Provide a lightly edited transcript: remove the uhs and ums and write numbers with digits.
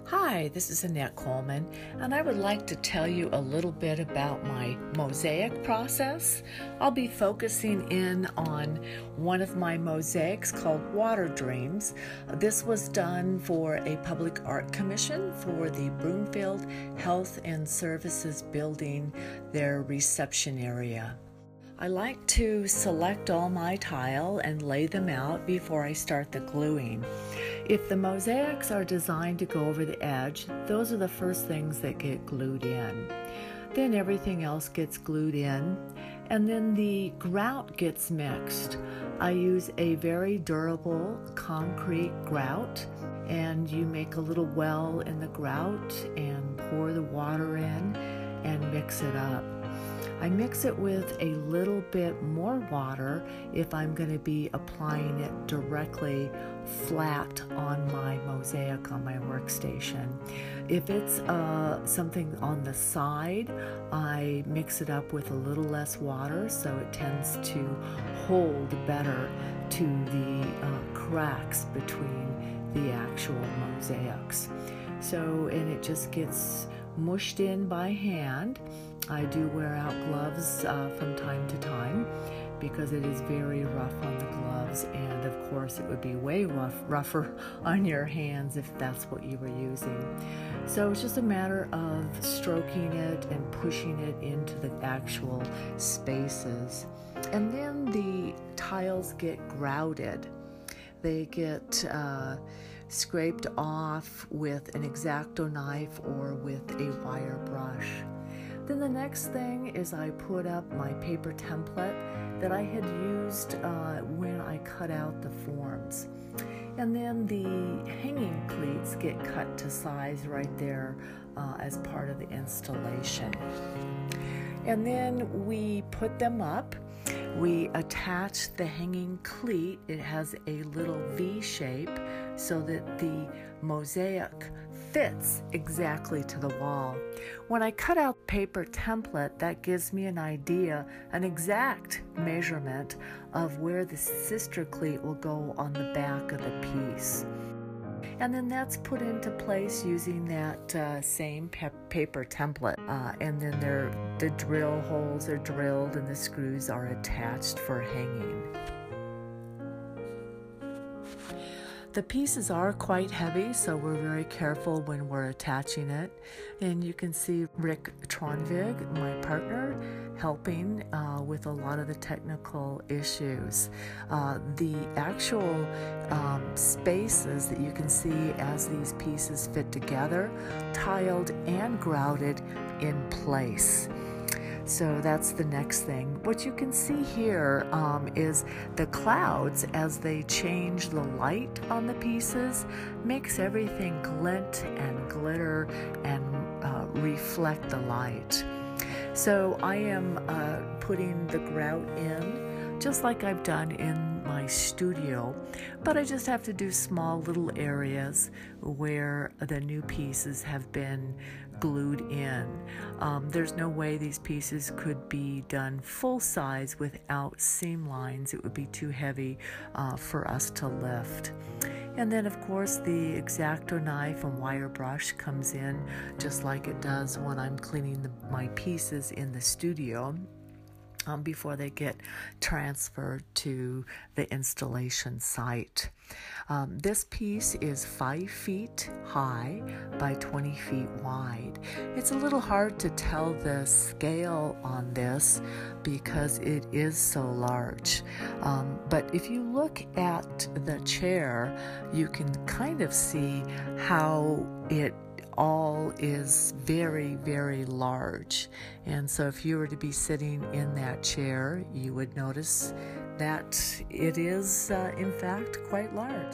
Hi, this is Annette Coleman, and I would like to tell you a little bit about my mosaic process. I'll be focusing in on one of my mosaics called Water Dreams. This was done for a public art commission for the Broomfield Health and Services building, their reception area. I like to select all my tile and lay them out before I start the gluing. If the mosaics are designed to go over the edge, those are the first things that get glued in. Then everything else gets glued in, and then the grout gets mixed. I use a very durable concrete grout, and you make a little well in the grout and pour the water in and mix it up. I mix it with a little bit more water if I'm going to be applying it directly flat on my mosaic on my workstation. If it's something on the side, I mix it up with a little less water so it tends to hold better to the cracks between the actual mosaics. And it just gets mushed in by hand. I do wear out gloves from time to time because it is very rough on the gloves, and of course it would be way rougher on your hands if that's what you were using. So it's just a matter of stroking it and pushing it into the actual spaces. And then the tiles get grouted. They get scraped off with an X-Acto knife or with a wire brush. Then the next thing is I put up my paper template that I had used when I cut out the forms. And then the hanging cleats get cut to size right there as part of the installation. And then we put them up. We attach the hanging cleat. It has a little V shape so that the mosaic fits exactly to the wall. When I cut out paper template, that gives me an idea, an exact measurement of where the sister cleat will go on the back of the piece. And then that's put into place using that same paper template. And then the drill holes are drilled and the screws are attached for hanging. The pieces are quite heavy, so we're very careful when we're attaching it. And you can see Rick Tronvig, my partner, helping with a lot of the technical issues. The actual spaces that you can see as these pieces fit together, tiled and grouted in place. So that's the next thing. What you can see here is the clouds as they change the light on the pieces, makes everything glint and glitter and reflect the light. So I am putting the grout in just like I've done in my studio, but I just have to do small little areas where the new pieces have been glued in. There's no way these pieces could be done full size without seam lines. It would be too heavy for us to lift. And then of course the X-Acto knife and wire brush comes in just like it does when I'm cleaning my pieces in the studio. Before they get transferred to the installation site. This piece is 5 feet high by 20 feet wide. It's a little hard to tell the scale on this because it is so large. But if you look at the chair, you can kind of see how it all is very, very large. And so if you were to be sitting in that chair, you would notice that it is, in fact, quite large.